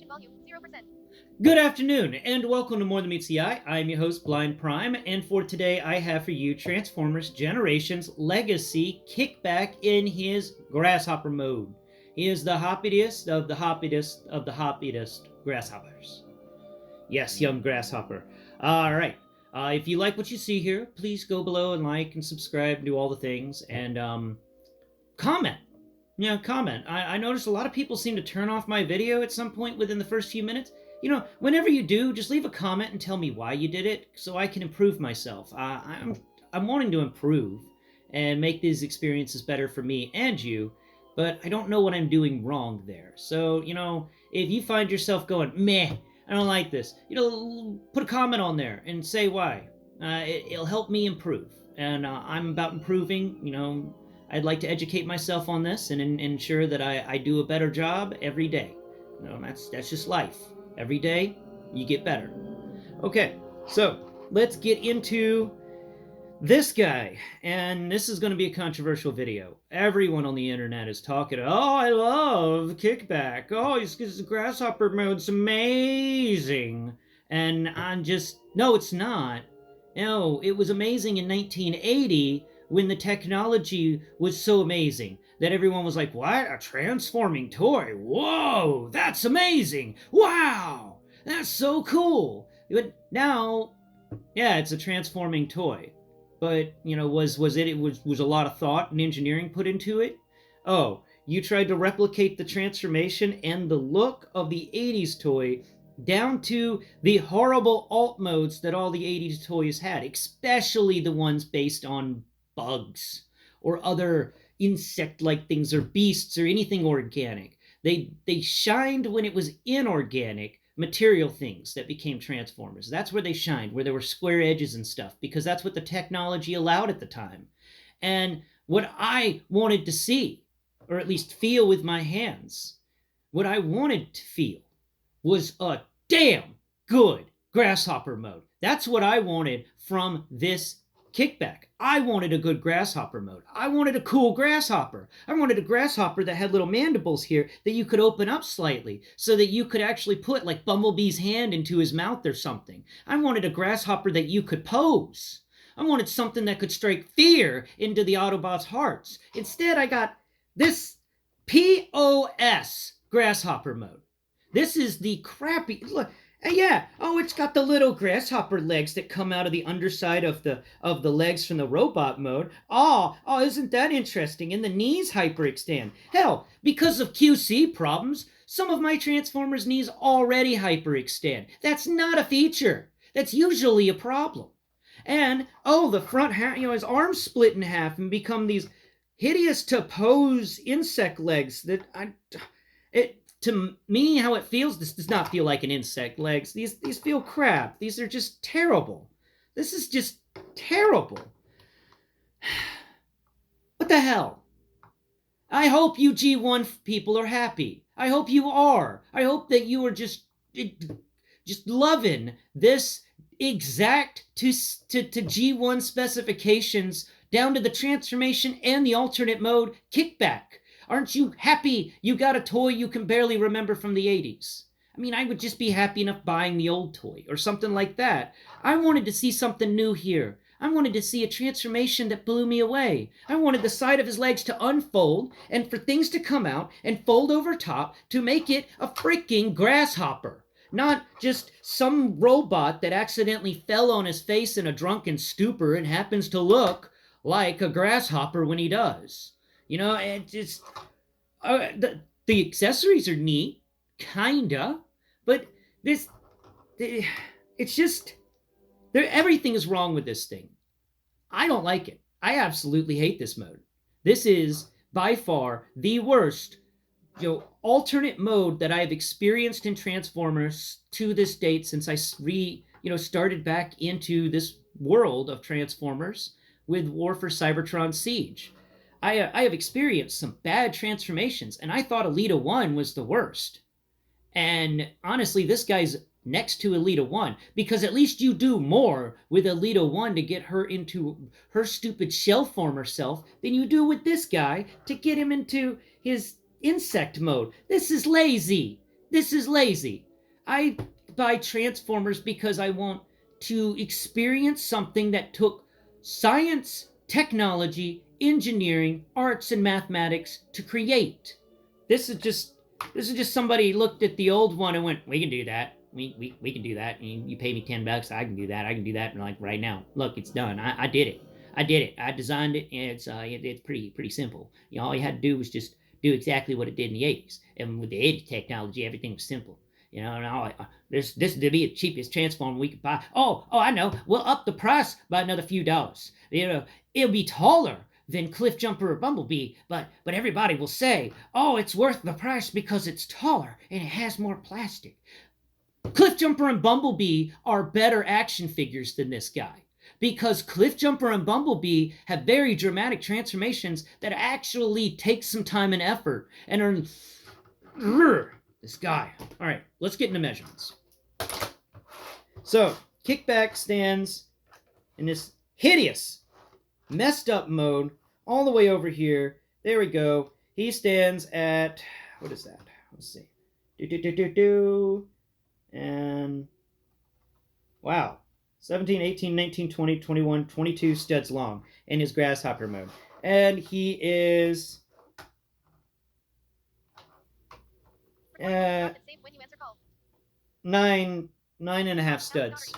Transmission volume 0%. Good afternoon, and welcome to More Than Meets the Eye. I'm your host, Blind Prime, and for today I have for you Transformers Generations Legacy Kickback in his Grasshopper mode. He is the hoppiest of the hoppiest of the hoppiest grasshoppers. Yes, young grasshopper. Alright, if you like what you see here, please go below and like and subscribe and do all the things, and comment. Yeah, comment. I noticed a lot of people seem to turn off my video at some point within the first few minutes. You know, whenever you do, just leave a comment and tell me why you did it so I can improve myself. I'm wanting to improve and make these experiences better for me and you, but I don't know what I'm doing wrong there. So, you know, if you find yourself going, meh, I don't like this, you know, put a comment on there and say why. It'll help me improve. And I'm about improving, you know. I'd like to educate myself on this and ensure that I do a better job every day. You know, that's just life. Every day, you get better. Okay, so let's get into this guy. And this is going to be a controversial video. Everyone on the internet is talking, oh, I love Kickback. Oh, his Grasshopper mode's amazing. And I'm just, no, it's not. No, it was amazing in 1980 when the technology was so amazing that everyone was like, what? A transforming toy? Whoa, that's amazing. Wow, that's so cool. But now, yeah, it's a transforming toy. But, you know, was a lot of thought and engineering put into it? Oh, you tried to replicate the transformation and the look of the 80s toy down to the horrible alt modes that all the 80s toys had, especially the ones based on bugs or other insect-like things or beasts or anything organic. They shined when it was inorganic material things that became Transformers. That's where they shined, where there were square edges and stuff, because that's what the technology allowed at the time. And what I wanted to see, or at least feel with my hands, what I wanted to feel was a damn good Grasshopper mode. That's what I wanted from this Kickback. I wanted a good Grasshopper mode. I wanted a cool Grasshopper. I wanted a Grasshopper that had little mandibles here that you could open up slightly so that you could actually put like Bumblebee's hand into his mouth or something. I wanted a Grasshopper that you could pose. I wanted something that could strike fear into the Autobots' hearts. Instead, I got this POS Grasshopper mode. This is the crappy... Look, yeah, oh, it's got the little grasshopper legs that come out of the underside of the legs from the robot mode. Oh, isn't that interesting? And the knees hyperextend. Hell, because of QC problems, some of my Transformers' knees already hyperextend. That's not a feature. That's usually a problem. And, oh, the front half, you know, his arms split in half and become these hideous to pose insect legs that to me, how it feels, this does not feel like an insect legs. These feel crap. These are just terrible. This is just terrible. What the hell? I hope you G1 people are happy. I hope you are. I hope that you are just loving this exact to G1 specifications down to the transformation and the alternate mode Kickback. Aren't you happy you got a toy you can barely remember from the 80s? I mean, I would just be happy enough buying the old toy or something like that. I wanted to see something new here. I wanted to see a transformation that blew me away. I wanted the side of his legs to unfold and for things to come out and fold over top to make it a freaking grasshopper. Not just some robot that accidentally fell on his face in a drunken stupor and happens to look like a grasshopper when he does. You know, it just the accessories are neat, kinda, but it's just everything is wrong with this thing. I don't like it. I absolutely hate this mode. This is by far the worst, you know, alternate mode that I've experienced in Transformers to this date since I started back into this world of Transformers with War for Cybertron Siege. I have experienced some bad transformations, and I thought Elita 1 was the worst. And honestly, this guy's next to Elita 1, because at least you do more with Elita 1 to get her into her stupid shell former self than you do with this guy to get him into his insect mode. This is lazy. This is lazy. I buy Transformers because I want to experience something that took science, technology, engineering, arts, and mathematics to create. This is just somebody looked at the old one and went, "We can do that. We can do that. You pay me $10, I can do that. I can do that." And like right now, look, it's done. I did it. I did it. I designed it, and it's pretty simple. All you had to do was just do exactly what it did in the '80s. And with the '80s technology, everything was simple. Now this would be the cheapest transformer we could buy. Oh, I know. We'll up the price by another few dollars. It'll be taller than Cliff Jumper or Bumblebee, but everybody will say, "Oh, it's worth the price because it's taller and it has more plastic." Cliff Jumper and Bumblebee are better action figures than this guy, because Cliff Jumper and Bumblebee have very dramatic transformations that actually take some time and effort and are this guy. All right, let's get into measurements. So Kickback stands in this hideous, messed up mode all the way over here. There we go. He stands at, what is that? Let's see. And wow, 17, 18, 19, 20, 21, 22 studs long in his Grasshopper mode. And he is 9.5 studs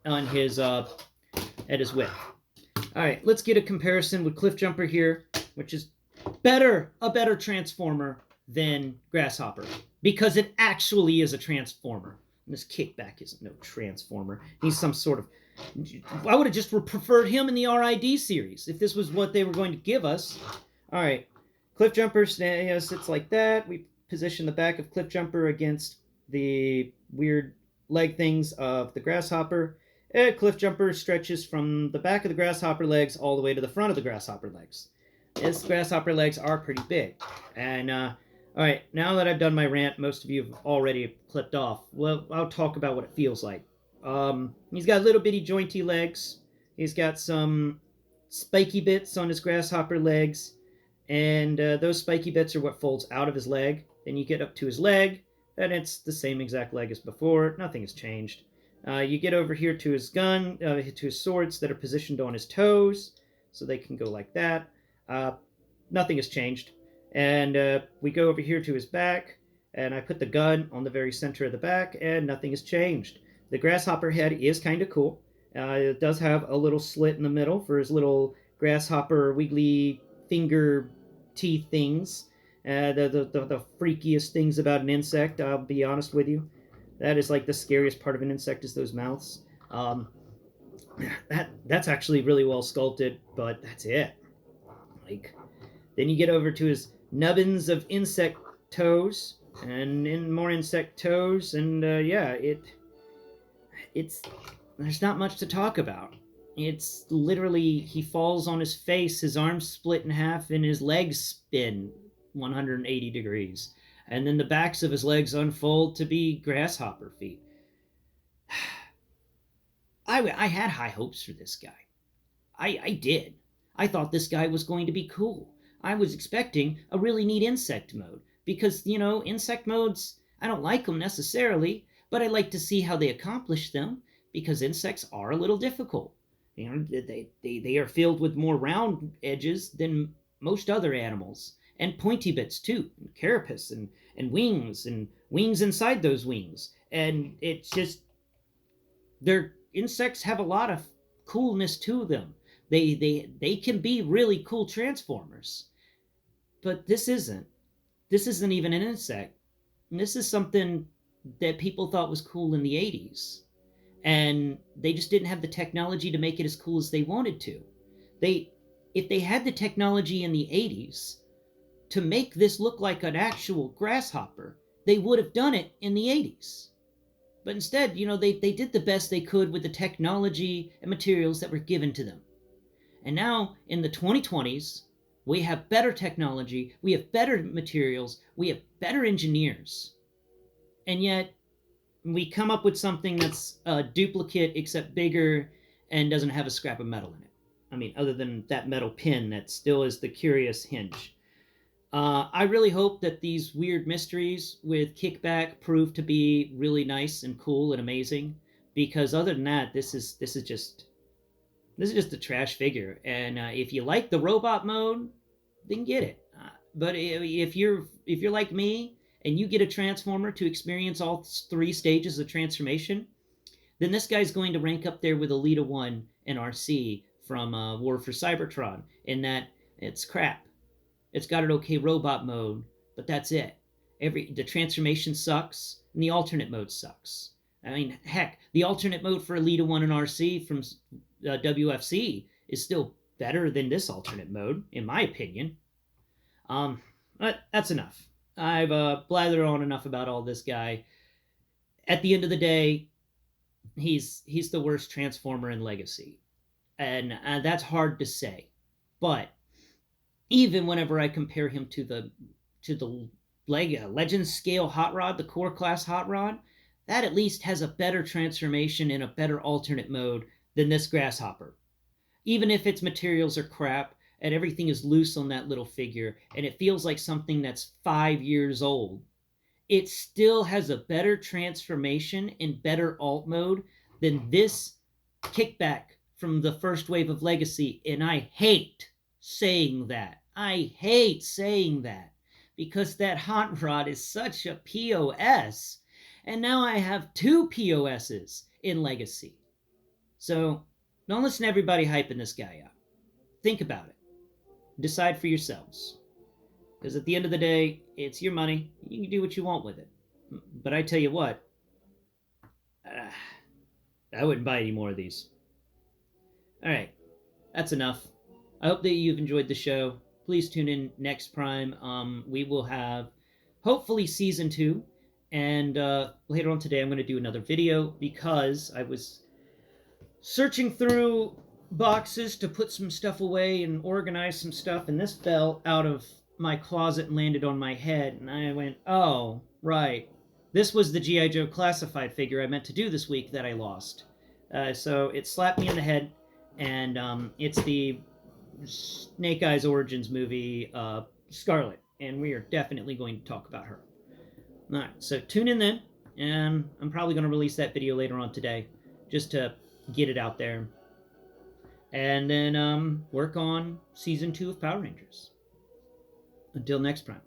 on his at his width. All right, let's get a comparison with Cliff Jumper here, which is a better transformer than Grasshopper, because it actually is a transformer. And this Kickback isn't no transformer. He's some sort of... I would have just preferred him in the RID series if this was what they were going to give us. All right, Cliff Jumper sits like that. We position the back of Cliff Jumper against the weird leg things of the Grasshopper. Cliff Jumper stretches from the back of the Grasshopper legs all the way to the front of the Grasshopper legs. His Grasshopper legs are pretty big. And, all right, now that I've done my rant, most of you have already clipped off. Well, I'll talk about what it feels like. He's got little bitty jointy legs. He's got some spiky bits on his Grasshopper legs. And those spiky bits are what folds out of his leg. Then you get up to his leg, and it's the same exact leg as before. Nothing has changed. You get over here to his gun, to his swords that are positioned on his toes, so they can go like that. Nothing has changed. And we go over here to his back, and I put the gun on the very center of the back, and nothing has changed. The Grasshopper head is kind of cool. It does have a little slit in the middle for his little Grasshopper wiggly finger teeth things. The freakiest things about an insect, I'll be honest with you. That is like the scariest part of an insect, is those mouths. That's actually really well sculpted, but that's it. Then you get over to his nubbins of insect toes, and more insect toes, and it's there's not much to talk about. It's literally, he falls on his face, his arms split in half, and his legs spin 180 degrees. And then the backs of his legs unfold to be Grasshopper feet. I had high hopes for this guy. I did. I thought this guy was going to be cool. I was expecting a really neat insect mode. Because, insect modes, I don't like them necessarily, but I like to see how they accomplish them, because insects are a little difficult. They are filled with more round edges than most other animals. And pointy bits too, and carapace, and wings inside those wings. And it's just, their insects have a lot of coolness to them. They can be really cool transformers. But this isn't even an insect. And this is something that people thought was cool in the 80s. And they just didn't have the technology to make it as cool as they wanted to. If they had the technology in the 80s to make this look like an actual Grasshopper, they would have done it in the 80s. But instead, they did the best they could with the technology and materials that were given to them. And now, in the 2020s, we have better technology, we have better materials, we have better engineers. And yet, we come up with something that's a duplicate except bigger and doesn't have a scrap of metal in it. I mean, other than that metal pin that still is the curious hinge. I really hope that these weird mysteries with Kickback prove to be really nice and cool and amazing. Because other than that, this is just a trash figure. And if you like the robot mode, then get it. But if you're like me and you get a transformer to experience all three stages of transformation, then this guy's going to rank up there with Elita 1 and RC from War for Cybertron, in that it's crap. It's got an okay robot mode, but that's it. The transformation sucks, and the alternate mode sucks. I mean, heck, the alternate mode for Elita 1 and RC from WFC is still better than this alternate mode, in my opinion. But that's enough. I've blathered on enough about all this guy. At the end of the day, he's the worst Transformer in Legacy, and that's hard to say. But even whenever I compare him to the Legend scale Hot Rod, the core class Hot Rod, that at least has a better transformation and a better alternate mode than this Grasshopper. Even if its materials are crap and everything is loose on that little figure and it feels like something that's 5 years old, it still has a better transformation and better alt mode than this Kickback from the first wave of Legacy. And I hate saying that. I hate saying that because that Hot Rod is such a POS. And now I have two POSs in Legacy. So don't listen to everybody hyping this guy up. Think about it. Decide for yourselves. Because at the end of the day, it's your money. You can do what you want with it. But I tell you what, I wouldn't buy any more of these. All right, that's enough. I hope that you've enjoyed the show. Please tune in next Prime. We will have hopefully season 2. And later on today, I'm going to do another video because I was searching through boxes to put some stuff away and organize some stuff, and this fell out of my closet and landed on my head, and I went, oh, right. This was the G.I. Joe classified figure I meant to do this week that I lost. So it slapped me in the head, and it's the Snake Eyes Origins movie, Scarlet, and we are definitely going to talk about her. All right, so tune in then, and I'm probably going to release that video later on today, just to get it out there. And then work on season 2 of Power Rangers. Until next Prime.